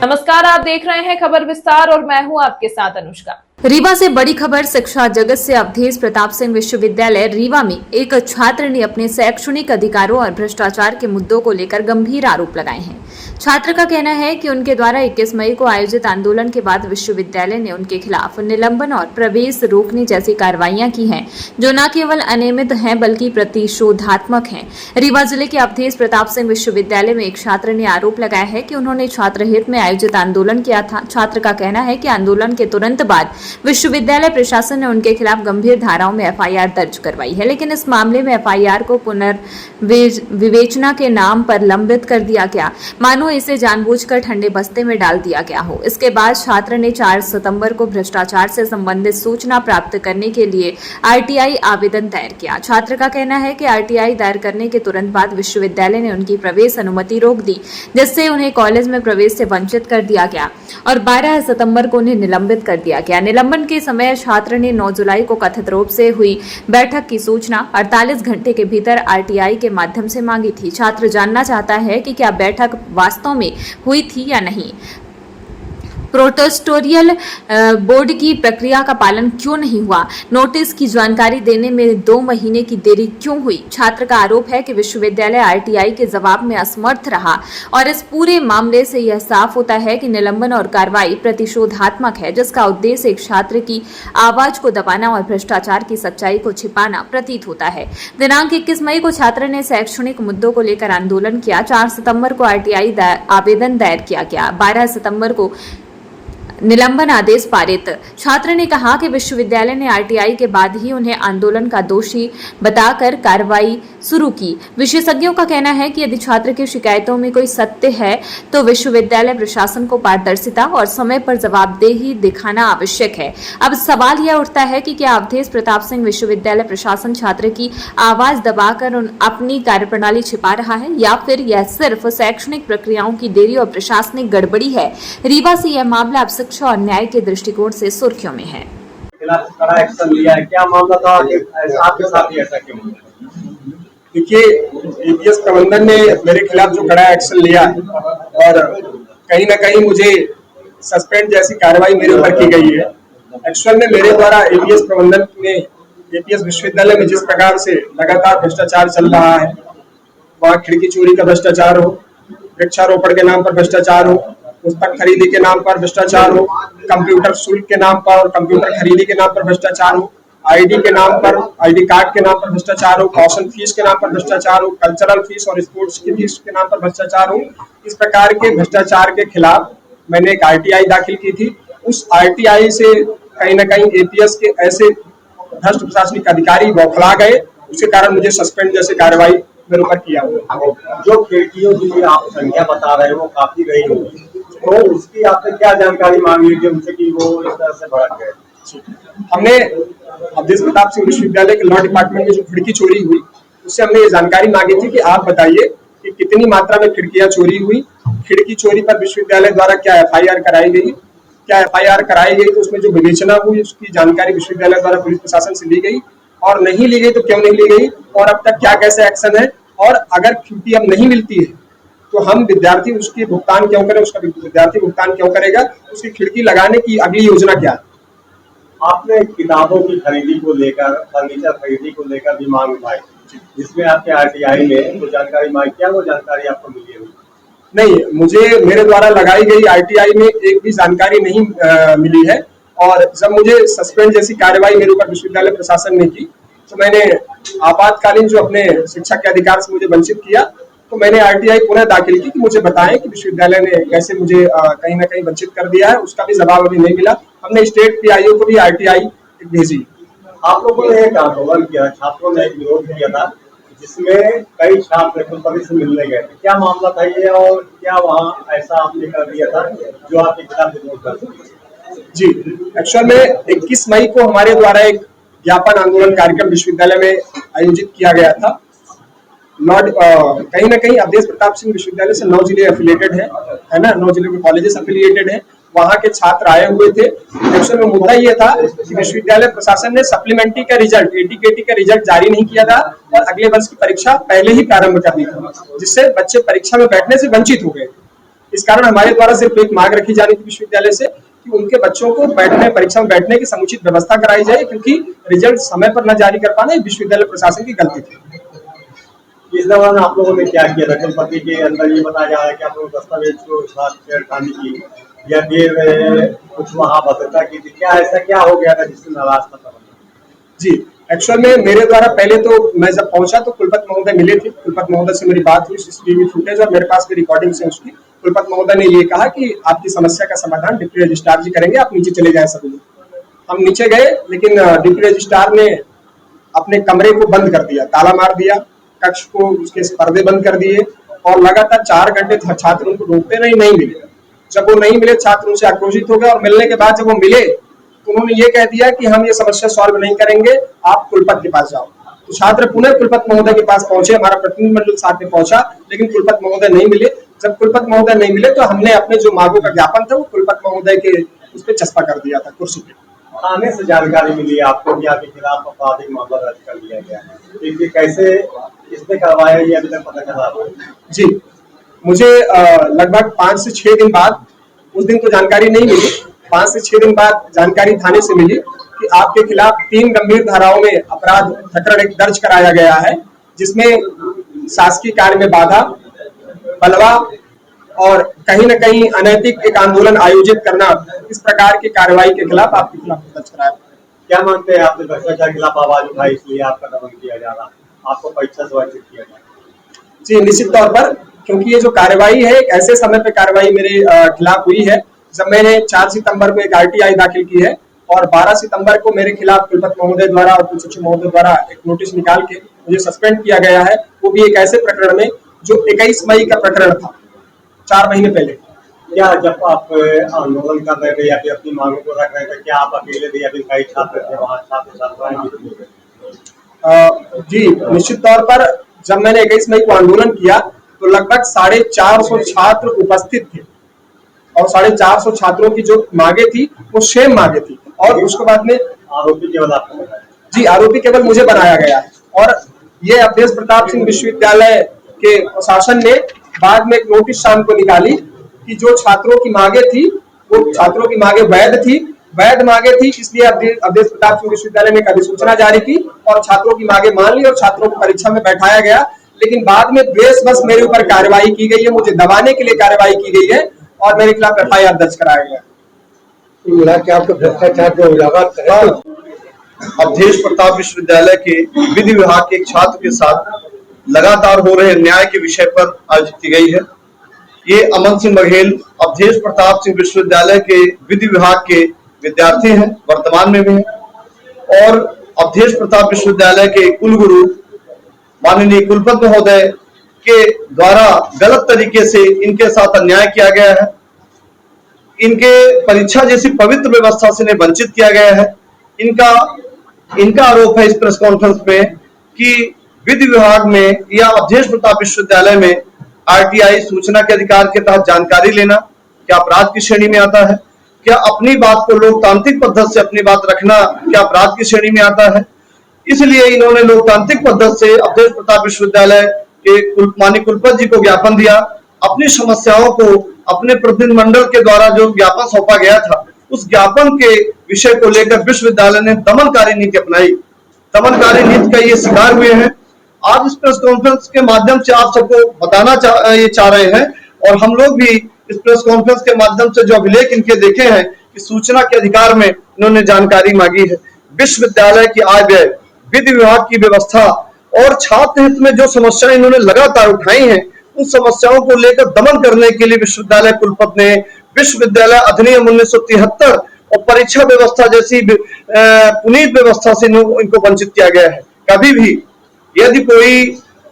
नमस्कार, आप देख रहे हैं खबर विस्तार और मैं हूं आपके साथ अनुष्का। रीवा से बड़ी खबर। शिक्षा जगत से अवधेश प्रताप सिंह विश्वविद्यालय रीवा में एक छात्र ने अपने शैक्षणिक अधिकारों और भ्रष्टाचार के मुद्दों को लेकर गंभीर आरोप लगाए हैं। छात्र का कहना है कि उनके द्वारा 21 मई को आयोजित आंदोलन के बाद विश्वविद्यालय ने उनके खिलाफ निलंबन और प्रवेश रोकने जैसी कार्रवाइयां की हैं, जो न केवल अनियमित हैं बल्कि प्रतिशोधात्मक हैं। रीवा जिले के अवधेश प्रताप सिंह विश्वविद्यालय में एक छात्र ने आरोप लगाया है कि उन्होंने छात्र हित में आयोजित आंदोलन किया था। छात्र का कहना है कि आंदोलन के तुरंत बाद विश्वविद्यालय प्रशासन ने उनके खिलाफ गंभीर धाराओं में एफआईआर दर्ज करवाई है, लेकिन इस मामले में एफआईआर को पुनर्विवेचना के नाम पर लंबित कर दिया गया, मानो इसे जानबूझकर ठंडे बस्ते में डाल दिया गया हो। इसके बाद छात्र ने 4 सितंबर को भ्रष्टाचार से संबंधित सूचना प्राप्त करने के लिए आरटीआई आवेदन दायर किया। छात्र का कहना है कि आरटीआई दायर करने के तुरंत बाद विश्वविद्यालय ने उनकी प्रवेश अनुमति रोक दी, जिससे उन्हें कॉलेज में प्रवेश से वंचित कर दिया गया और 12 सितंबर को उन्हें निलंबित कर दिया गया। निलंबन के समय छात्र ने 9 जुलाई को कथित रूप से हुई बैठक की सूचना 48 घंटे के भीतर आरटीआई के माध्यम से मांगी थी। छात्र जानना चाहता है कि क्या बैठक वास्तव में हुई थी या नहीं, प्रोटेस्टोरियल बोर्ड की प्रक्रिया का पालन क्यों नहीं हुआ, नोटिस की जानकारी देने में 2 महीने की देरी क्यों हुई। छात्र का आरोप है कि विश्वविद्यालय आरटीआई के जवाब में असमर्थ रहा और इस पूरे मामले से यह साफ होता है कि निलंबन और कार्रवाई प्रतिशोधात्मक है, जिसका उद्देश्य एक छात्र की आवाज को दबाना और भ्रष्टाचार की सच्चाई को छिपाना प्रतीत होता है। दिनांक 21 मई को छात्र ने शैक्षणिक मुद्दों को लेकर आंदोलन किया। 4 सितंबर को आरटीआई आवेदन दायर किया गया। 12 सितंबर को निलंबन आदेश पारित। छात्र ने कहा कि विश्वविद्यालय ने आरटीआई के बाद ही उन्हें आंदोलन का दोषी बताकर कार्रवाई शुरू की। विशेषज्ञों का कहना है कि यदि छात्र की शिकायतों में कोई सत्य है तो विश्वविद्यालय प्रशासन को पारदर्शिता और समय पर जवाबदेही दिखाना आवश्यक है। अब सवाल यह उठता है कि क्या अवधेश प्रताप सिंह विश्वविद्यालय प्रशासन छात्र की आवाज दबाकर अपनी कार्यप्रणाली छिपा रहा है, या फिर यह सिर्फ शैक्षणिक प्रक्रियाओं की देरी और प्रशासनिक गड़बड़ी है। रीवा से यह मामला अब शिक्षा और न्याय के दृष्टिकोण से सुर्खियों में है। कड़ा एक्शन लिया है, क्या मामला था कि आपके साथ ही ऐसा क्यों? देखिए, एपीएस प्रबंधन ने मेरे खिलाफ जो कड़ा एक्शन लिया और कहीं ना कहीं मुझे सस्पेंड जैसी कार्रवाई मेरे ऊपर की गई है। एक्चुअल में मेरे द्वारा एपीएस प्रबंधन में एपीएस विश्वविद्यालय में जिस प्रकार से लगातार भ्रष्टाचार चल रहा है, वहाँ खिड़की चोरी का भ्रष्टाचार हो, वृक्षारोपण के नाम पर भ्रष्टाचार हो, पुस्तक खरीदी के नाम पर भ्रष्टाचार हो, कंप्यूटर शुल्क के नाम पर, कंप्यूटर खरीदी के नाम पर भ्रष्टाचार हो, आईडी के नाम पर, आईडी कार्ड के नाम पर भ्रष्टाचार हो, कॉशन फीस के नाम पर भ्रष्टाचार हो, कल्चरल फीस और स्पोर्ट्स की फीस के नाम पर भ्रष्टाचार हो, इस प्रकार के भ्रष्टाचार के खिलाफ मैंने एक आरटीआई दाखिल की थी। उस आरटीआई से कहीं ना कहीं एपीएस के ऐसे भ्रष्ट प्रशासनिक अधिकारी बौखला गए, उसके कारण मुझे सस्पेंड जैसे कार्रवाई मेरे ऊपर किया हुआ। जो खिड़कियों की आप संख्या बता रहे हो काफी रही होगी, तो उसकी आपने क्या जानकारी मांगी है उनसे कि वो इस तरह से भड़क गए? हमने अवधेश प्रताप सिंह विश्वविद्यालय के लॉ डिपार्टमेंट में जो खिड़की चोरी हुई, उससे हमने ये जानकारी मांगी थी कि आप बताइए कि कितनी मात्रा में खिड़कियां चोरी हुई, खिड़की चोरी पर विश्वविद्यालय द्वारा क्या एफआईआर कराई गई, क्या एफआईआर कराई गई तो उसमें जो विवेचना हुई उसकी जानकारी विश्वविद्यालय द्वारा पुलिस प्रशासन से ली गई, और नहीं ली गई तो क्यों नहीं ली गई, और अब तक क्या कैसे एक्शन है, और अगर खिड़की अब नहीं मिलती है तो हम विद्यार्थी उसकी भुगतान क्यों करें, उसका विद्यार्थी भुगतान क्यों करेगा, उसकी खिड़की लगाने की अगली योजना क्या है। आपने किताबों की खरीदी को लेकर, फर्नीचर खरीदी को लेकर भी मांग उठाई, जिसमें आपके आरटीआई में वो जानकारी मांगी, क्या वो जानकारी आपको मिली हुई? नहीं, मुझे मेरे द्वारा लगाई गई आरटीआई में एक भी जानकारी नहीं मिली है, और जब मुझे सस्पेंड जैसी कार्रवाई मेरे ऊपर विश्वविद्यालय प्रशासन ने की तो मैंने आपातकालीन जो अपने शिक्षा के अधिकार से मुझे वंचित किया, तो मैंने आरटीआई पुनः दाखिल की कि मुझे बताएं कि विश्वविद्यालय ने कैसे मुझे कहीं ना कहीं वंचित कर दिया है। उसका भी जवाब अभी नहीं मिला। हमने स्टेट पीआईओ को भी आरटीआई भेजी। आप लोगों ने एक आंदोलन किया, छात्रों ने एक विरोध किया था जिसमें कई छात्र कुलपति से मिलने गए थे, क्या मामला था ये, और क्या वहाँ ऐसा आपने कर दिया था जो आपके खिलाफ विरोध कर सकते? जी, एक्चुअल में 21 मई को हमारे द्वारा एक ज्ञापन आंदोलन कार्यक्रम विश्वविद्यालय में आयोजित किया गया था। कहीं ना कहीं अवधेश प्रताप सिंह विश्वविद्यालय से 9 जिले एफिलिएटेड है ना, 9 जिले के कॉलेजेस एफिलिएटेड है, वहां के छात्र आए हुए थे। एक्चुअल में मुद्दा ये था कि विश्वविद्यालय प्रशासन ने सप्लीमेंट्री का रिजल्ट, एटीकेटी का रिजल्ट जारी नहीं किया था और अगले वर्ष की परीक्षा पहले ही प्रारंभ कर दी थी, जिससे बच्चे परीक्षा में बैठने से वंचित हो गए। इस कारण हमारे द्वारा सिर्फ एक मांग रखी जानी थी विश्वविद्यालय से कि उनके बच्चों को परीक्षा में बैठने की समुचित व्यवस्था कराई जाए, क्योंकि रिजल्ट समय पर न जारी कर पाना विश्वविद्यालय प्रशासन की गलती थी। इस दौरान आप लोगों ने क्या किया था? कुलपति के अंदर ये बताया जा रहा है कि आप लोग दस्तावेज को साथ छेड़खानी की या फिर कुछ वहाँ भद्रता की थी, क्या ऐसा क्या हो गया था जिससे नाराज था? जी, एक्चुअल में मेरे द्वारा पहले तो मैं जब पहुंचा तो कुलपति महोदय मिले थे, कुलपति महोदय से मेरी बात हुई, सीसीटीवी फुटेज और मेरे पास भी रिकॉर्डिंग से उसकी। कुलपति महोदय ने ये कहा कि आपकी समस्या का समाधान डिप्टी रजिस्ट्रार जी करेंगे, आप नीचे चले जाए सभी। हम नीचे गए, लेकिन डिप्टी रजिस्ट्रार ने अपने कमरे को बंद कर दिया, ताला मार दिया, कक्ष को उसके पर्दे बंद कर दिए और लगातार 4 घंटे छात्र उनको ढूंढते नहीं मिले। जब वो नहीं मिले, छात्र उनसे आक्रोशित हो गए और मिलने के बाद जब वो मिले तो उन्होंने ये कह दिया कि हम ये समस्या सॉल्व नहीं करेंगे, आप कुलपति के पास जाओ। तो छात्र पुनः कुलपति महोदय के पास पहुंचे, हमारा प्रतिनिधिमंडल साथ में पहुंचा, लेकिन कुलपति महोदय नहीं मिले। जब कुलपति महोदय नहीं मिले तो हमने अपने जो मांगों का ज्ञापन था वो कुलपति महोदय के उस पर चस्पा कर दिया था कुर्सी पे। थाने से जानकारी मिली आपको कि आपके खिलाफ आपराधिक मामला दर्ज कर लिया गया है, तो कैसे इसने करवाया ये अभी तक पता चला? जी, मुझे लगभग 5 से 6 दिन बाद, उस दिन तो जानकारी नहीं मिली, 5 से 6 दिन बाद जानकारी थाने से मिली कि आपके खिलाफ 3 गंभीर धाराओं में अपराध प्रकरण दर्ज कराया गया है, जिसमें शासकीय कार्य में बाधा, बलवा और कहीं न कहीं अनैतिक एक आंदोलन आयोजित करना, इस प्रकार की कार्रवाई के खिलाफ आपके खिलाफ दर्ज कराया। क्या मानते हैं आपने भ्रष्टाचार के खिलाफ आवाज उठाई इसलिए आपका दमन किया जा रहा, आपको परीक्षा से वंचित किया जा रहा? जी, निश्चित तौर पर, क्योंकि ये जो कार्रवाई है एक ऐसे समय पे कार्रवाई मेरे खिलाफ हुई है जब मैंने 4 सितंबर को एक RTI दाखिल की है और 12 सितंबर को मेरे खिलाफ कुलपति महोदय द्वारा और कुलसचिव महोदय द्वारा एक नोटिस निकाल के मुझे सस्पेंड किया गया है, वो भी एक ऐसे प्रकरण में जो 21 मई का प्रकरण था, 4 महीने पहले। क्या जब आप आंदोलन कर रहे थे या फिर अपनी मांगों को रख रहे थे, क्या आप अकेले थे या फिर कई छात्र थे वहाँ, छात्र छात्राएं भी थे? जी, निश्चित तौर पर जब मैंने 21 मई को आंदोलन किया तो लगभग 450 छात्र उपस्थित थे और 450 छात्रों की जो मांगे थी वो सेम मांगे थी। और उसके बाद में आरोपी केवल आपको बनाया? जी, आरोपी केवल मुझे बनाया गया है। और ये अवधेश प्रताप सिंह विश्वविद्यालय के प्रशासन ने बाद में एक नोटिस शाम को निकाली कि जो छात्रों की मांगे थी वो छात्रों की मांगे वैध मांगे थी, इसलिए अवधेश प्रताप सिंह विश्वविद्यालय ने एक अधिसूचना जारी की और छात्रों की मांगे मान ली और छात्रों को परीक्षा में बैठाया गया। लेकिन बाद में द्वेषवश मेरे ऊपर कार्रवाई की गई है, मुझे दबाने के लिए कार्रवाई की गई है और मेरे खिलाफ FIR दर्ज कराया गया। अवधेश प्रताप विश्वविद्यालय के विधि विभाग के एक छात्र के साथ लगातार हो रहे अन्याय के विषय पर आयोजित की गई है। ये अमन सिंह बघेल अवधेश प्रताप सिंह विश्वविद्यालय के विधि विभाग के विद्यार्थी हैं, वर्तमान में भी हैं, और अवधेश प्रताप विश्वविद्यालय के कुलगुरु माननीय कुलपति महोदय के द्वारा गलत तरीके से इनके साथ अन्याय किया गया है। इनके परीक्षा जैसी पवित्र व्यवस्था से इन्हें वंचित किया गया है। इनका आरोप है इस प्रेस कॉन्फ्रेंस में कि विधि विभाग में या अवधेश प्रताप विश्वविद्यालय में RTI सूचना के अधिकार के तहत जानकारी लेना क्या अपराध की श्रेणी में आता है? क्या अपनी बात को लोकतांत्रिक पद्धति से अपनी बात रखना क्या अपराध की श्रेणी में आता है? इसलिए इन्होंने लोकतांत्रिक पद्धति से अवधेश प्रताप विश्वविद्यालय के माननीय कुलपति जी को ज्ञापन दिया। अपनी समस्याओं को अपने प्रतिनिधिमंडल के द्वारा जो ज्ञापन सौंपा गया था उस ज्ञापन के विषय को लेकर विश्वविद्यालय ने दमनकारी नीति अपनाई। दमनकारी नीति का ये शिकार हुए हैं। आज इस प्रेस कॉन्फ्रेंस के माध्यम से आप सबको बताना चाह रहे हैं और हम लोग भी इस प्रेस कॉन्फ्रेंस के माध्यम से जो अभिलेख इनके देखे हैं कि सूचना के अधिकार में इन्होंने जानकारी मांगी है। विश्वविद्यालय की आय व्यय, विधि विभाग की व्यवस्था और छात्र हित में जो समस्याएं इन्होंने लगातार उठाई हैं उन समस्याओं को लेकर दमन करने के लिए विश्वविद्यालय कुलपति ने विश्वविद्यालय अधिनियम 1973 और परीक्षा व्यवस्था जैसी पुनीत व्यवस्था से इनको वंचित किया गया है। कभी भी यदि कोई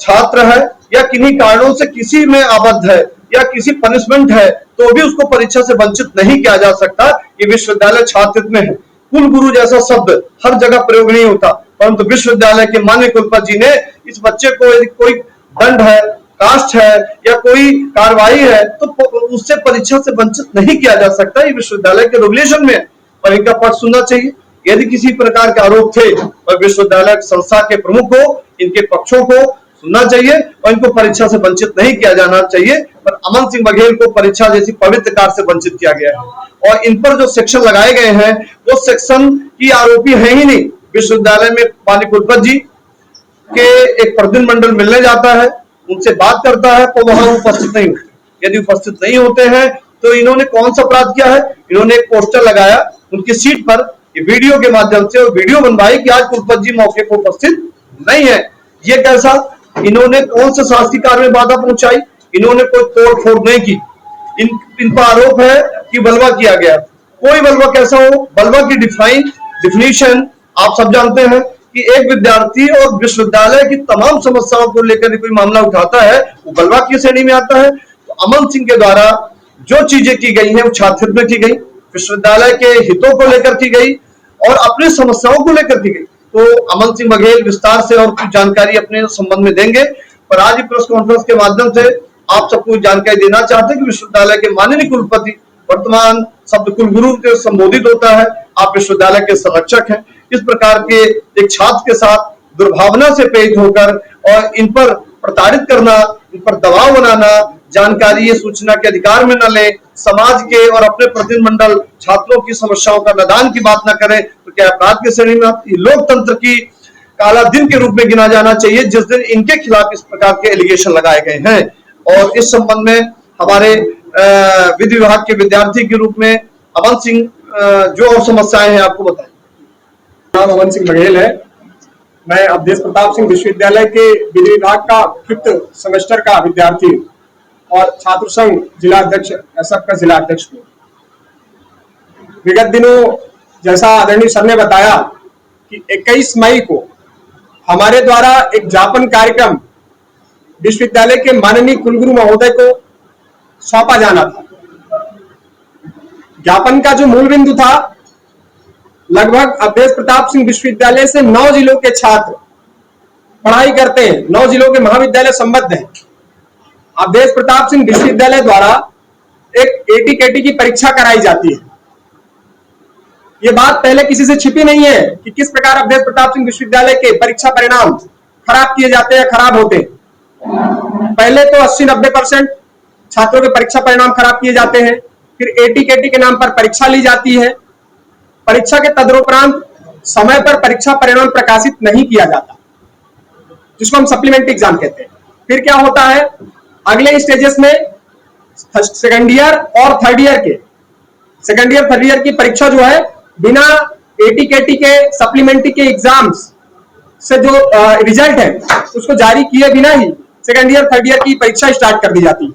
छात्र है या किन्हीं कारणों से किसी में आबद्ध है या किसी पनिशमेंट है तो भी उसको परीक्षा से वंचित नहीं किया जा सकता। ये विश्वविद्यालय छात्र हित में है। कुलगुरु जैसा शब्द हर जगह प्रयोग नहीं होता, परंतु विश्वविद्यालय के माननीय कुलपति जी ने इस बच्चे को यदि कोई दंड है, कास्ट है या कोई कार्रवाई है तो उससे परीक्षा से वंचित नहीं किया जा सकता। ये विश्वविद्यालय के रेगुलेशन में और इनका पक्ष सुनना चाहिए। यदि किसी प्रकार के आरोप थे तो विश्वविद्यालय संस्था के प्रमुख को इनके पक्षों को सुनना चाहिए और इनको परीक्षा से वंचित नहीं किया जाना चाहिए। पर अमन सिंह बघेल को परीक्षा जैसी पवित्र कार्य से वंचित किया गया है। और इन पर जो सेक्शन लगाए गए हैं वो सेक्शन की आरोपी है ही नहीं। विश्वविद्यालय में माननीय कुलपति जी के एक प्रतिनिधिमंडल मिलने जाता है, उनसे बात करता है तो वहां उपस्थित नहीं होते। यदि उपस्थित नहीं होते हैं तो इन्होंने कौन सा अपराध किया है? इन्होंने एक पोस्टर लगाया उनकी सीट पर वीडियो के माध्यम से, और वीडियो बनवाई कि आज कुलपति जी मौके पर उपस्थित नहीं है। ये कैसा? इन्होंने कौन से शासकीय कार्य में बाधा पहुंचाई? इन्होंने कोई तोड़ फोड़ नहीं की। इन पर आरोप है कि बलवा किया गया। कोई बलवा कैसा हो? बलवा की डिफिनीशन आप सब जानते हैं कि एक विद्यार्थी और विश्वविद्यालय की तमाम समस्याओं को लेकर कोई मामला उठाता है, वो बलवा की श्रेणी में आता है। तो अमन सिंह के द्वारा जो चीजें की गई हैं वो छात्र हित में की गई, विश्वविद्यालय के हितों को लेकर की गई और अपनी समस्याओं को लेकर की गई। तो अमन सिंह बघेल विस्तार से और कुछ जानकारी अपने संबंध में देंगे, पर आज प्रेस कॉन्फ्रेंस के माध्यम से आप सबको जानकारी देना चाहते हैं कि विश्वविद्यालय के माननीय कुलपति वर्तमान शब्द कुलगुरु के संबोधित होता है। आप विश्वविद्यालय के संरक्षक हैं। इस प्रकार के एक छात्र के साथ दुर्भावना से प्रेरित होकर और इन पर प्रताड़ित करना, इन पर दबाव बनाना, जानकारी ये सूचना के अधिकार में न ले, समाज के और अपने प्रतिनिधिमंडल छात्रों की समस्याओं का निदान की बात न करें तो क्या अपराध की श्रेणी में आती है? लोकतंत्र की काला दिन के रूप में गिना जाना चाहिए जिस दिन इनके खिलाफ इस प्रकार के एलिगेशन लगाए गए हैं। और इस संबंध में हमारे विधि विभाग के विद्यार्थी के रूप में अमन सिंह जो और समस्याएं हैं आपको बताएं। नाम अमन सिंह बघेल है। मैं अवधेश प्रताप सिंह विश्वविद्यालय के विधि विभाग का 5th सेमेस्टर का विद्यार्थी और छात्र संघ जिला अध्यक्ष एसएफ का जिला अध्यक्ष हूँ। विगत दिनों जैसा आदरणीय सर ने बताया कि 21 मई को हमारे द्वारा एक ज्ञापन कार्यक्रम विश्वविद्यालय के माननीय कुलगुरु महोदय को सौंपा जाना था। ज्ञापन का जो मूल बिंदु था, लगभग अवधेश प्रताप सिंह विश्वविद्यालय से 9 जिलों के छात्र पढ़ाई करते हैं, 9 जिलों के महाविद्यालय संबद्ध हैं। अवधेश प्रताप सिंह विश्वविद्यालय द्वारा एक एटी-केटी की परीक्षा कराई जाती है। ये बात पहले किसी से छिपी नहीं है कि किस प्रकार अवधेश प्रताप सिंह विश्वविद्यालय के परीक्षा परिणाम खराब किए जाते हैं, खराब होते हैं। पहले तो 80-90% छात्रों के परीक्षा परिणाम खराब किए जाते हैं, फिर एटी-केटी के नाम पर परीक्षा ली जाती है। परीक्षा के तदुपरांत समय पर परीक्षा परिणाम प्रकाशित नहीं किया जाता, जिसको हम सप्लीमेंट्री एग्जाम कहते हैं। फिर क्या होता है, अगले स्टेजेस में सेकंड ईयर और थर्ड ईयर के सेकंड ईयर थर्ड ईयर की परीक्षा जो है बिना एटी-केटी के सप्लीमेंट्री के एग्जाम्स से जो रिजल्ट है उसको जारी किए बिना ही सेकंड ईयर थर्ड ईयर की परीक्षा स्टार्ट कर दी जाती है,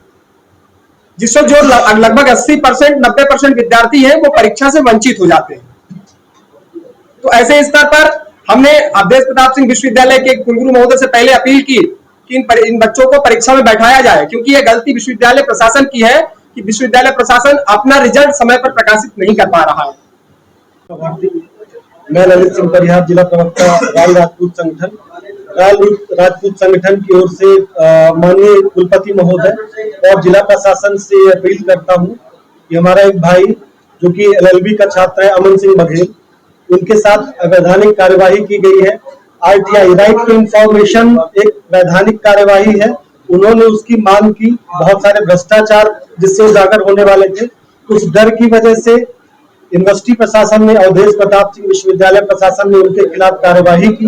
जिससे जो लगभग 80% 90% विद्यार्थी हैं वो परीक्षा से वंचित हो जाते हैं। तो ऐसे स्तर पर हमने अवधेश प्रताप सिंह विश्वविद्यालय के कुलगुरु महोदय से पहले अपील की कि इन बच्चों को परीक्षा में बैठाया जाए, क्योंकि यह गलती विश्वविद्यालय प्रशासन की है कि विश्वविद्यालय प्रशासन अपना रिजल्ट समय पर प्रकाशित नहीं कर पा रहा है। मैं ललित सिंह परिहार, जिला प्रवक्ता राल राजपूत संगठन की ओर से माननीय कुलपति महोदय और जिला प्रशासन से अपील करता हूं कि हमारा एक भाई जो कि LLB का छात्र है अमन सिंह बघेल, उनके साथ अवैधानिक कार्यवाही की गई है। RTI राइट टू इंफॉर्मेशन एक वैधानिक कार्यवाही है। उन्होंने उसकी मांग की, बहुत सारे भ्रष्टाचार जिससे उजागर होने वाले थे, उस डर की वजह से यूनिवर्सिटी प्रशासन ने, अवधेश प्रताप सिंह विश्वविद्यालय प्रशासन ने उनके खिलाफ कार्यवाही की,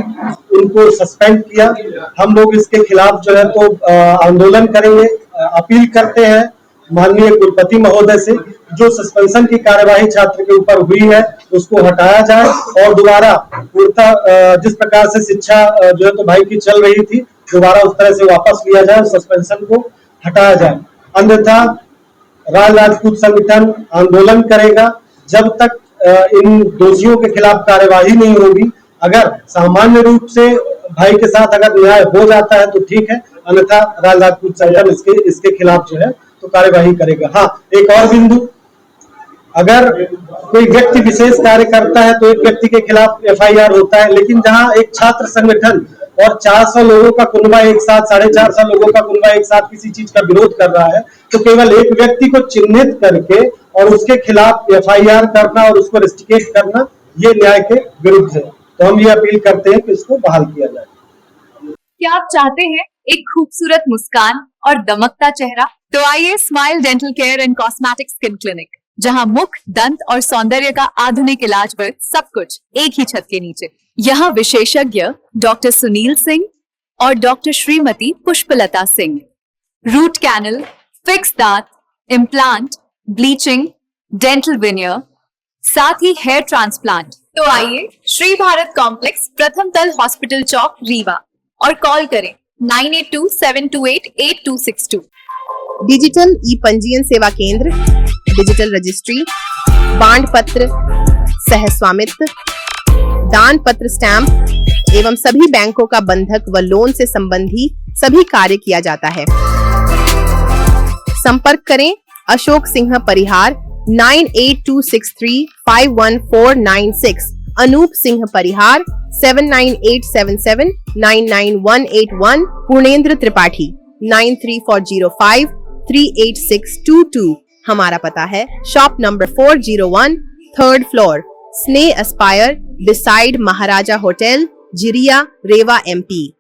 उनको सस्पेंड किया। हम लोग इसके खिलाफ जो है तो आंदोलन करेंगे। अपील करते हैं माननीय कुलपति महोदय से, जो सस्पेंशन की कार्यवाही छात्र के ऊपर हुई है उसको हटाया जाए और दोबारा पूर्णतः जिस प्रकार से शिक्षा जो है तो भाई की चल रही थी, दोबारा उस तरह से वापस लिया जाए, सस्पेंशन को हटाया जाए। अन्यथा राल राजपूत संगठन आंदोलन करेगा जब तक इन दोषियों के खिलाफ कार्यवाही नहीं होगी। अगर सामान्य रूप से भाई के साथ अगर न्याय हो जाता है तो ठीक है, अन्यथा राल राजपूत संगठन इसके खिलाफ जो है तो कार्यवाही करेगा। हाँ, एक और बिंदु, अगर कोई व्यक्ति विशेष कार्य करता है तो एक व्यक्ति के खिलाफ FIR होता है, लेकिन जहां एक छात्र संगठन और 400 लोगों का कुनबा एक साथ, 450 लोगों का कुनबा एक साथ किसी चीज का विरोध कर रहा है, तो केवल एक व्यक्ति को चिन्हित करके और उसके खिलाफ FIR करना और उसको रेस्ट्रिकेट करना, ये न्याय के विरुद्ध है। तो हम ये अपील करते हैं कि इसको बहाल किया जाए। क्या आप चाहते हैं एक खूबसूरत मुस्कान और दमकता चेहरा? तो आइए smile dental care and cosmetic skin clinic, जहां मुख, दंत और सौंदर्य का आधुनिक इलाज वर्ग सब कुछ एक ही छत के नीचे। यहाँ विशेषज्ञ डॉक्टर सुनील सिंह और doctor Shrimati Pushpalata Singh root canal, fix दांत, इम्प्लांट, ब्लीचिंग, डेंटल विनियर, साथ ही हेयर ट्रांसप्लांट। तो आइए श्री भारत कॉम्प्लेक्स, प्रथम तल, हॉस्पिटल चौक, रीवा, और कॉल करें 9827288262। डिजिटल ई पंजीयन सेवा केंद्र, डिजिटल रजिस्ट्री, बांड पत्र, सहस्वामित्व, दान पत्र स्टैंप एवं सभी बैंकों का बंधक व लोन से संबंधी सभी कार्य किया जाता है। संपर्क करें अशोक सिंह परिहार 9826351496, अनूप सिंह परिहार 7987799181, पूर्णेंद्र त्रिपाठी 9340538622। हमारा पता है शॉप नंबर 401, 3rd फ्लोर, स्नेह एस्पायर, बिसाइड महाराजा होटल, जिरिया, रेवा, MP।